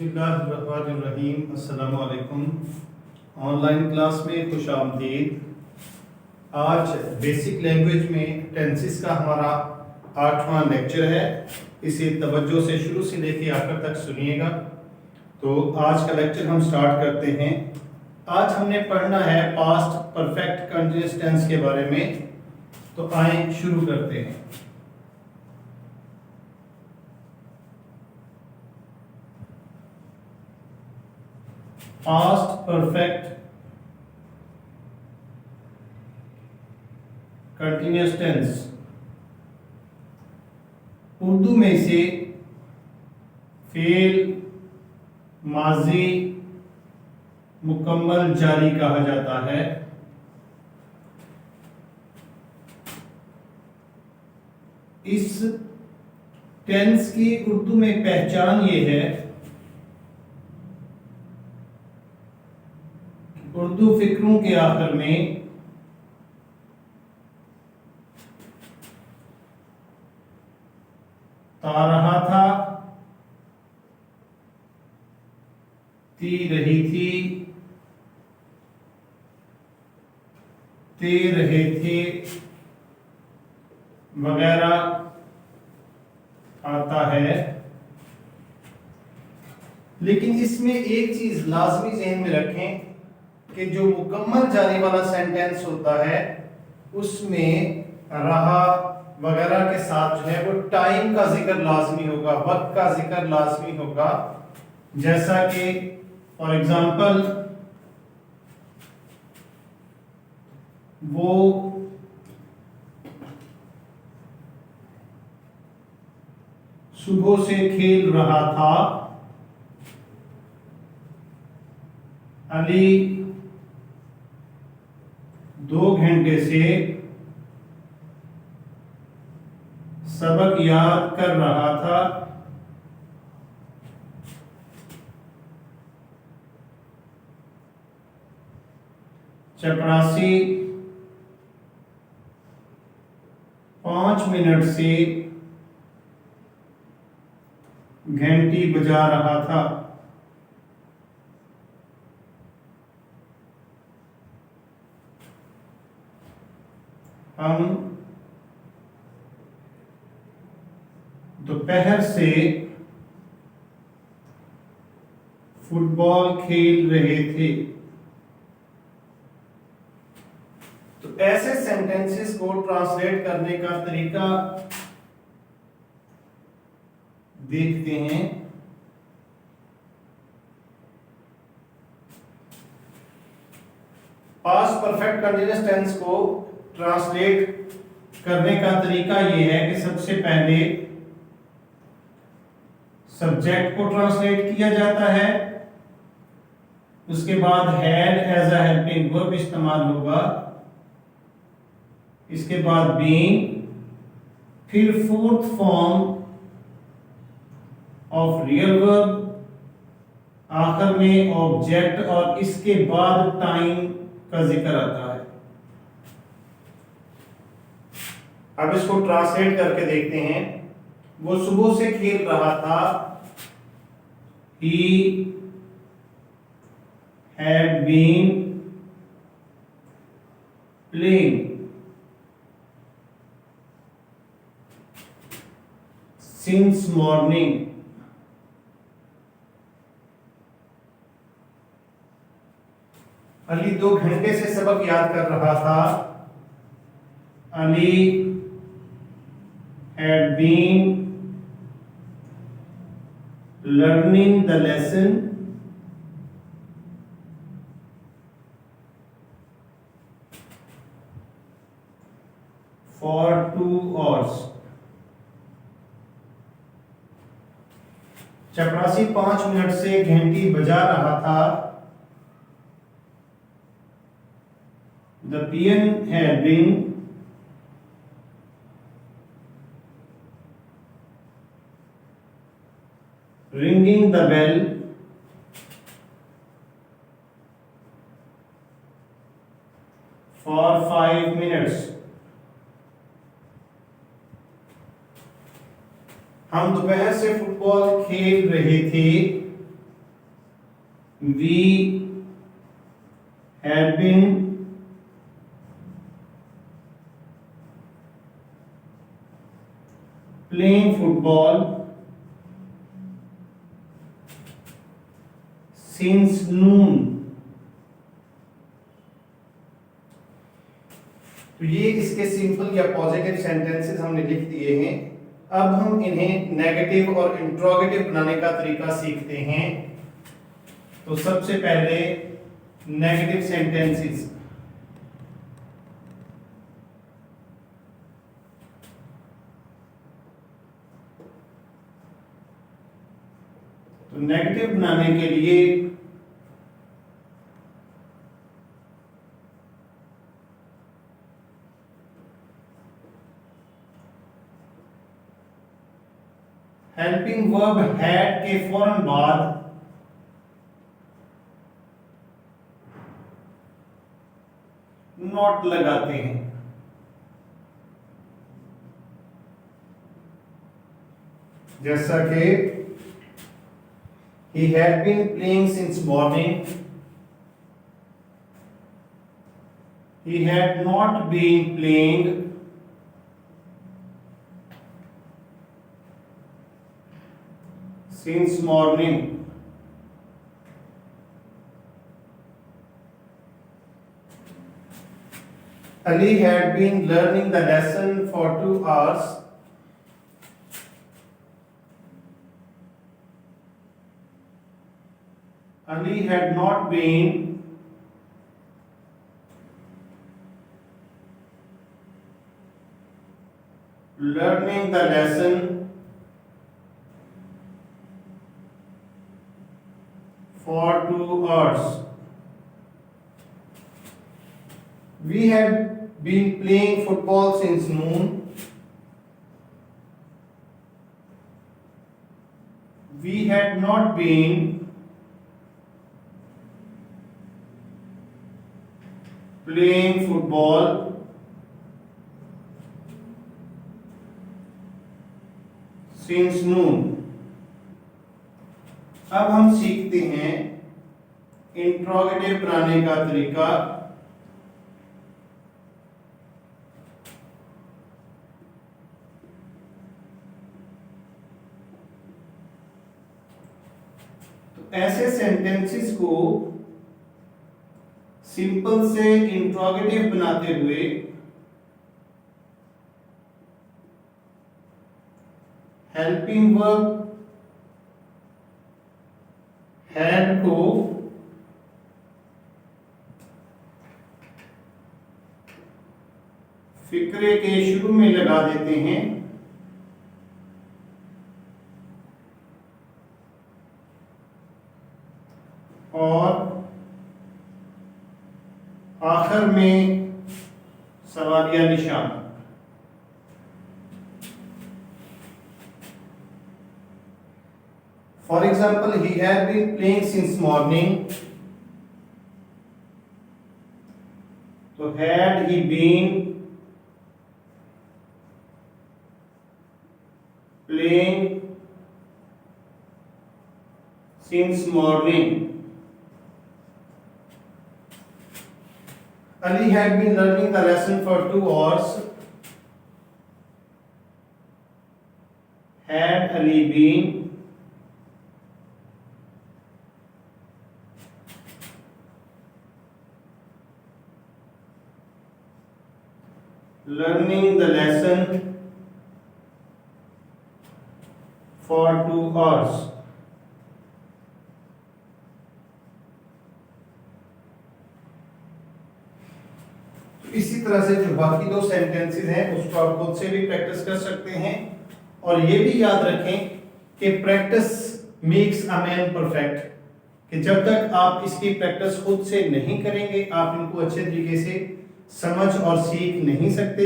बिस्मिल्लाहिर्रहमानिर्रहीम। अस्सलामु अलैकुम। ऑनलाइन क्लास में खुश आमदीद। आज बेसिक लैंग्वेज में टेंसेस का हमारा 8वां लेक्चर है। इसे तवज्जो से शुरू से लेके आखिर तक सुनिएगा। तो आज का लेक्चर हम स्टार्ट करते हैं। आज हमने पढ़ना है पास्ट परफेक्ट कंटीन्यूअस टेंस के बारे में। तो आए शुरू करते हैं। Past perfect continuous tense Urdu में से फेल माजी मुकम्मल जारी कहा जाता है। इस टेंस की उर्दू में पहचान ये है, उर्दू फिक्रों के आखिर में ता रहा था, ती रही थी, ते रहे थे वगैरह आता है। लेकिन इसमें एक चीज लाजमी ज़हन में रखें कि जो मुकम्मल जारी वाला सेंटेंस होता है उसमें रहा वगैरह के साथ जो है वो टाइम का जिक्र लाजमी होगा, वक्त का जिक्र लाजमी होगा। जैसा कि फॉर एग्जांपल वो सुबह से खेल रहा था, अली 2 घंटे से सबक याद कर रहा था, चपरासी 5 मिनट से घंटी बजा रहा था। हम दोपहर से फुटबॉल खेल रहे थे। तो ऐसे सेंटेंसेस को ट्रांसलेट करने का तरीका देखते हैं। पास्ट परफेक्ट कंटीन्यूअस टेंस को ट्रांसलेट करने का तरीका यह है कि सबसे पहले सब्जेक्ट को ट्रांसलेट किया जाता है, उसके बाद had as a helping verb इस्तेमाल होगा, इसके बाद बीइंग, फिर fourth form of real verb, आखिर में ऑब्जेक्ट और इसके बाद टाइम का जिक्र आता है। अब इसको ट्रांसलेट करके देखते हैं। वो सुबह से खेल रहा था, he had been playing since morning. Ali 2 घंटे से सबक याद कर रहा था, Ali had been learning the lesson for 2 hours. चपरासी 5 मिनट से घंटी बजा रहा था, the peon had been ringing the bell for 5 minutes. हम दोपहर से फुटबॉल खेल रहे थे we had been playing football since noon। तो ये इसके सिंपल या पॉजिटिव सेंटेंसेस हमने लिख दिए हैं। अब हम इन्हें नेगेटिव और इंट्रोगेटिव बनाने का तरीका सीखते हैं। तो सबसे पहले नेगेटिव सेंटेंसेस। तो नेगेटिव बनाने के लिए हेल्पिंग वर्ब हैड के फौरन बाद नॉट लगाते हैं। जैसा कि he had been playing since morning, he had not been playing since morning, Ali had been learning the lesson for 2 hours, Ali had not been learning the lesson for 2 hours. We had been playing football since noon. We had not been playing football since noon। अब हम सीखते हैं interrogative बनाने का तरीका। तो ऐसे sentences को सिंपल से इंट्रोगेटिव बनाते हुए हेल्पिंग वर्ब हैड को फिक्रे के शुरू में लगा देते हैं और आखिर में सवालिया निशान। For example, he had been playing since morning. So had he been playing since morning? Ali had been learning the lesson for 2 hours. Had Ali been learning the lesson for 2 hours? इसी तरह से जो बाकी 2 sentences हैं उसको आप खुद से भी प्रैक्टिस कर सकते हैं। और ये भी याद रखें कि practice makes a man perfect, कि जब तक आप इसकी प्रैक्टिस खुद से नहीं करेंगे आप इनको अच्छे तरीके से समझ और सीख नहीं सकते।